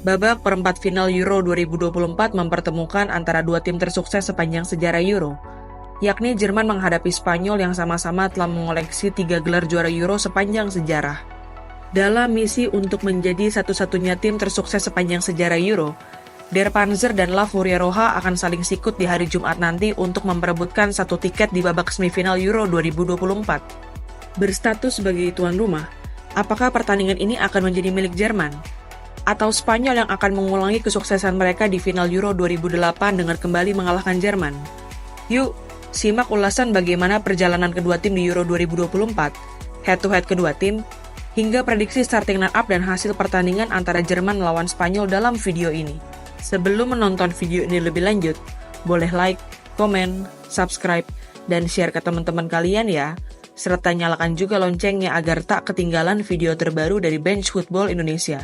Babak perempat final Euro 2024 mempertemukan antara dua tim tersukses sepanjang sejarah Euro, yakni Jerman menghadapi Spanyol yang sama-sama telah mengoleksi 3 gelar juara Euro sepanjang sejarah. Dalam misi untuk menjadi satu-satunya tim tersukses sepanjang sejarah Euro, Der Panzer dan La Furia Roja akan saling sikut di hari Jumat nanti untuk memperebutkan satu tiket di babak semifinal Euro 2024. Berstatus sebagai tuan rumah, apakah pertandingan ini akan menjadi milik Jerman? Atau Spanyol yang akan mengulangi kesuksesan mereka di final Euro 2008 dengan kembali mengalahkan Jerman? Yuk, simak ulasan bagaimana perjalanan kedua tim di Euro 2024, head-to-head kedua tim, hingga prediksi starting line-up dan hasil pertandingan antara Jerman melawan Spanyol dalam video ini. Sebelum menonton video ini lebih lanjut, boleh like, komen, subscribe, dan share ke teman-teman kalian ya, serta nyalakan juga loncengnya agar tak ketinggalan video terbaru dari Bench Football Indonesia.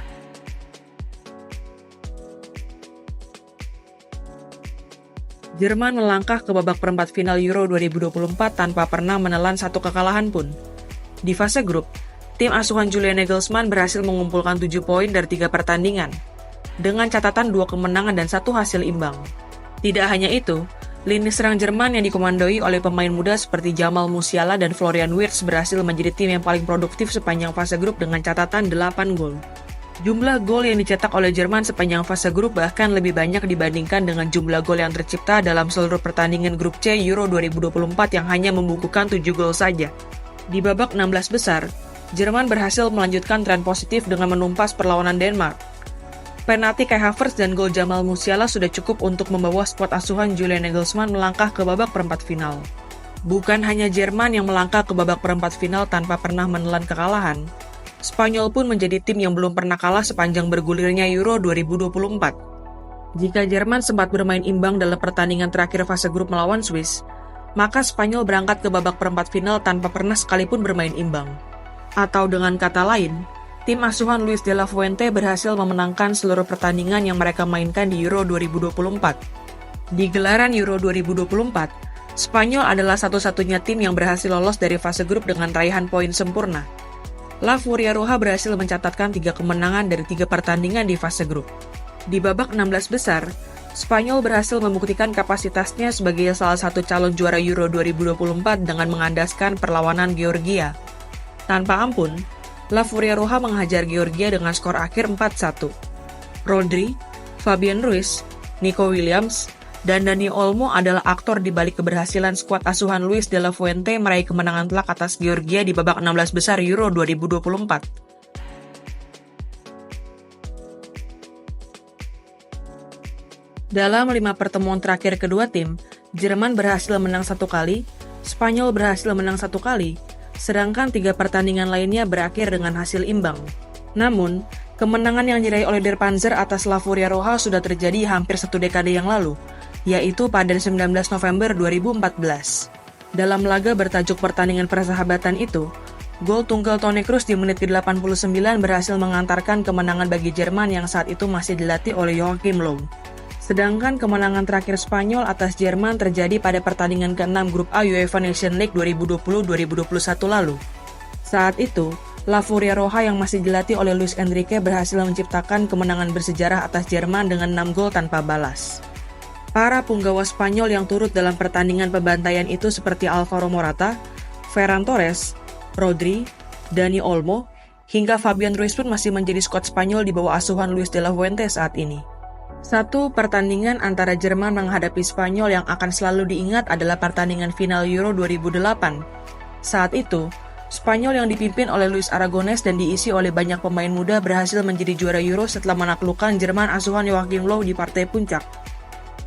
Jerman melangkah ke babak perempat final Euro 2024 tanpa pernah menelan satu kekalahan pun. Di fase grup, tim asuhan Julian Nagelsmann berhasil mengumpulkan 7 poin dari 3 pertandingan, dengan catatan 2 kemenangan dan 1 hasil imbang. Tidak hanya itu, lini serang Jerman yang dikomandoi oleh pemain muda seperti Jamal Musiala dan Florian Wirtz berhasil menjadi tim yang paling produktif sepanjang fase grup dengan catatan 8 gol. Jumlah gol yang dicetak oleh Jerman sepanjang fase grup bahkan lebih banyak dibandingkan dengan jumlah gol yang tercipta dalam seluruh pertandingan grup C Euro 2024 yang hanya membukukan 7 gol saja. Di babak 16 besar, Jerman berhasil melanjutkan tren positif dengan menumpas perlawanan Denmark. Penalti Kai Havertz dan gol Jamal Musiala sudah cukup untuk membawa skuad asuhan Julian Nagelsmann melangkah ke babak perempat final. Bukan hanya Jerman yang melangkah ke babak perempat final tanpa pernah menelan kekalahan, Spanyol pun menjadi tim yang belum pernah kalah sepanjang bergulirnya Euro 2024. Jika Jerman sempat bermain imbang dalam pertandingan terakhir fase grup melawan Swiss, maka Spanyol berangkat ke babak perempat final tanpa pernah sekalipun bermain imbang. Atau dengan kata lain, tim asuhan Luis de la Fuente berhasil memenangkan seluruh pertandingan yang mereka mainkan di Euro 2024. Di gelaran Euro 2024, Spanyol adalah satu-satunya tim yang berhasil lolos dari fase grup dengan raihan poin sempurna. La Furia Roja berhasil mencatatkan 3 kemenangan dari 3 pertandingan di fase grup. Di babak 16 besar, Spanyol berhasil membuktikan kapasitasnya sebagai salah satu calon juara Euro 2024 dengan mengandaskan perlawanan Georgia. Tanpa ampun, La Furia Roja menghajar Georgia dengan skor akhir 4-1. Rodri, Fabian Ruiz, Nico Williams, dan Dani Olmo adalah aktor di balik keberhasilan skuad asuhan Luis de la Fuente meraih kemenangan telak atas Georgia di babak 16 besar Euro 2024. Dalam 5 pertemuan terakhir kedua tim, Jerman berhasil menang 1 kali, Spanyol berhasil menang 1 kali, sedangkan 3 pertandingan lainnya berakhir dengan hasil imbang. Namun, kemenangan yang diraih oleh Der Panzer atas La Furia Roja sudah terjadi hampir 1 dekade yang lalu, yaitu pada 19 November 2014. Dalam laga bertajuk pertandingan persahabatan itu, gol tunggal Toni Kroos di menit ke-89 berhasil mengantarkan kemenangan bagi Jerman yang saat itu masih dilatih oleh Joachim Löw. Sedangkan kemenangan terakhir Spanyol atas Jerman terjadi pada pertandingan ke-6 grup A UEFA Nations League 2020-2021 lalu. Saat itu, La Furia Roja yang masih dilatih oleh Luis Enrique berhasil menciptakan kemenangan bersejarah atas Jerman dengan 6 gol tanpa balas. Para punggawa Spanyol yang turut dalam pertandingan pembantaian itu seperti Alvaro Morata, Ferran Torres, Rodri, Dani Olmo, hingga Fabian Ruiz pun masih menjadi skuad Spanyol di bawah asuhan Luis de la Fuente saat ini. Satu pertandingan antara Jerman menghadapi Spanyol yang akan selalu diingat adalah pertandingan final Euro 2008. Saat itu, Spanyol yang dipimpin oleh Luis Aragonés dan diisi oleh banyak pemain muda berhasil menjadi juara Euro setelah menaklukkan Jerman asuhan Joachim Löw di partai puncak.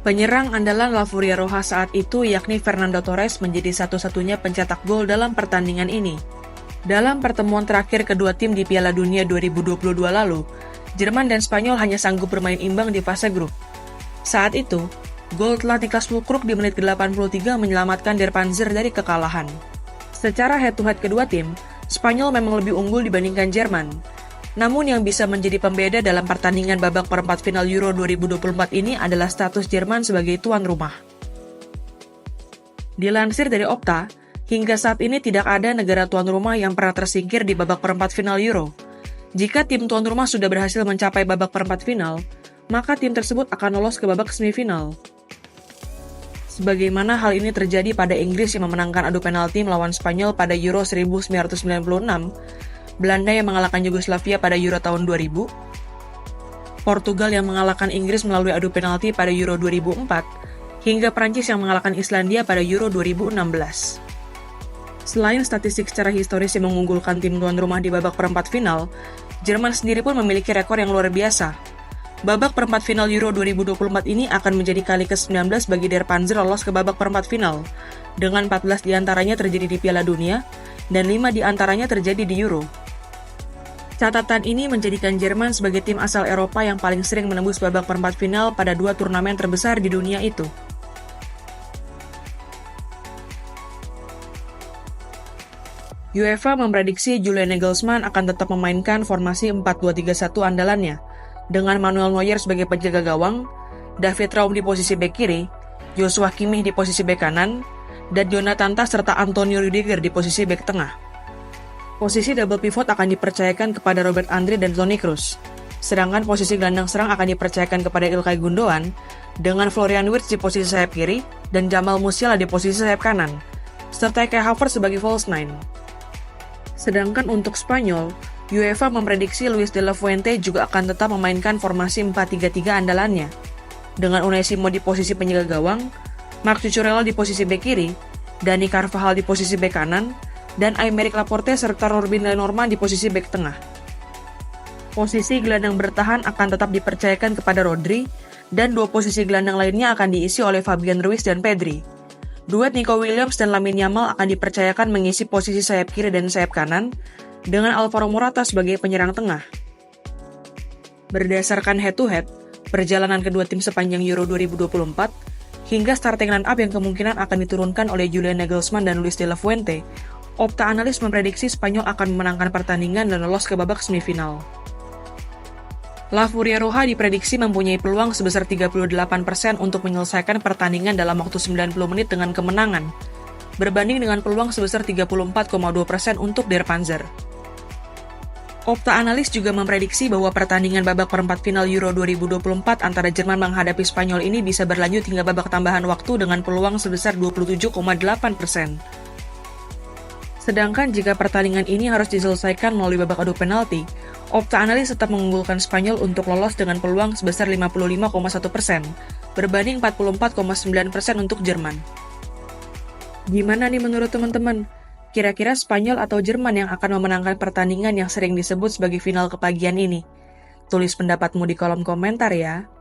Penyerang andalan La Furia Roja saat itu yakni Fernando Torres menjadi satu-satunya pencetak gol dalam pertandingan ini. Dalam pertemuan terakhir kedua tim di Piala Dunia 2022 lalu, Jerman dan Spanyol hanya sanggup bermain imbang di fase grup. Saat itu, gol telah Niklas Füllkrug di menit ke-83 menyelamatkan Der Panzer dari kekalahan. Secara head-to-head kedua tim, Spanyol memang lebih unggul dibandingkan Jerman. Namun yang bisa menjadi pembeda dalam pertandingan babak perempat final Euro 2024 ini adalah status Jerman sebagai tuan rumah. Dilansir dari Opta, hingga saat ini tidak ada negara tuan rumah yang pernah tersingkir di babak perempat final Euro. Jika tim tuan rumah sudah berhasil mencapai babak perempat final, maka tim tersebut akan lolos ke babak semifinal. Sebagaimana hal ini terjadi pada Inggris yang memenangkan adu penalti melawan Spanyol pada Euro 1996, Belanda yang mengalahkan Yugoslavia pada Euro tahun 2000, Portugal yang mengalahkan Inggris melalui adu penalti pada Euro 2004, hingga Prancis yang mengalahkan Islandia pada Euro 2016. Selain statistik secara historis yang mengunggulkan tim tuan rumah di babak perempat final, Jerman sendiri pun memiliki rekor yang luar biasa. Babak perempat final Euro 2024 ini akan menjadi kali ke-19 bagi Der Panzer lolos ke babak perempat final, dengan 14 diantaranya terjadi di Piala Dunia, dan 5 diantaranya terjadi di Euro. Catatan ini menjadikan Jerman sebagai tim asal Eropa yang paling sering menembus babak perempat final pada 2 turnamen terbesar di dunia itu. UEFA memprediksi Julian Nagelsmann akan tetap memainkan formasi 4-2-3-1 andalannya, dengan Manuel Neuer sebagai penjaga gawang, David Raum di posisi bek kiri, Joshua Kimmich di posisi bek kanan, dan Jonathan Tah serta Antonio Rudiger di posisi bek tengah. Posisi double pivot akan dipercayakan kepada Robert Andri dan Toni Kroos, sedangkan posisi gelandang serang akan dipercayakan kepada Ilkay Gundogan, dengan Florian Wirtz di posisi sayap kiri dan Jamal Musiala di posisi sayap kanan, serta Kai Havertz sebagai false nine. Sedangkan untuk Spanyol, UEFA memprediksi Luis de la Fuente juga akan tetap memainkan formasi 4-3-3 andalannya, dengan Unai Simon di posisi penjaga gawang, Marc Cucurella di posisi bek kiri, Dani Carvajal di posisi bek kanan, dan Aymeric Laporte serta Robin Lenormand di posisi bek tengah. Posisi gelandang bertahan akan tetap dipercayakan kepada Rodri, dan 2 posisi gelandang lainnya akan diisi oleh Fabian Ruiz dan Pedri. Duet Nico Williams dan Lamine Yamal akan dipercayakan mengisi posisi sayap kiri dan sayap kanan, dengan Alvaro Morata sebagai penyerang tengah. Berdasarkan head-to-head, perjalanan kedua tim sepanjang Euro 2024, hingga starting line-up yang kemungkinan akan diturunkan oleh Julian Nagelsmann dan Luis de la Fuente, Opta Analis memprediksi Spanyol akan memenangkan pertandingan dan lolos ke babak semifinal. La Furia Roja diprediksi mempunyai peluang sebesar 38% untuk menyelesaikan pertandingan dalam waktu 90 menit dengan kemenangan, berbanding dengan peluang sebesar 34,2% untuk Der Panzer. Opta Analis juga memprediksi bahwa pertandingan babak perempat final Euro 2024 antara Jerman menghadapi Spanyol ini bisa berlanjut hingga babak tambahan waktu dengan peluang sebesar 27,8%. Sedangkan jika pertandingan ini harus diselesaikan melalui babak adu penalti, Opta Analis tetap mengunggulkan Spanyol untuk lolos dengan peluang sebesar 55,1%, berbanding 44,9% untuk Jerman. Gimana nih menurut teman-teman? Kira-kira Spanyol atau Jerman yang akan memenangkan pertandingan yang sering disebut sebagai final kepagian ini? Tulis pendapatmu di kolom komentar ya.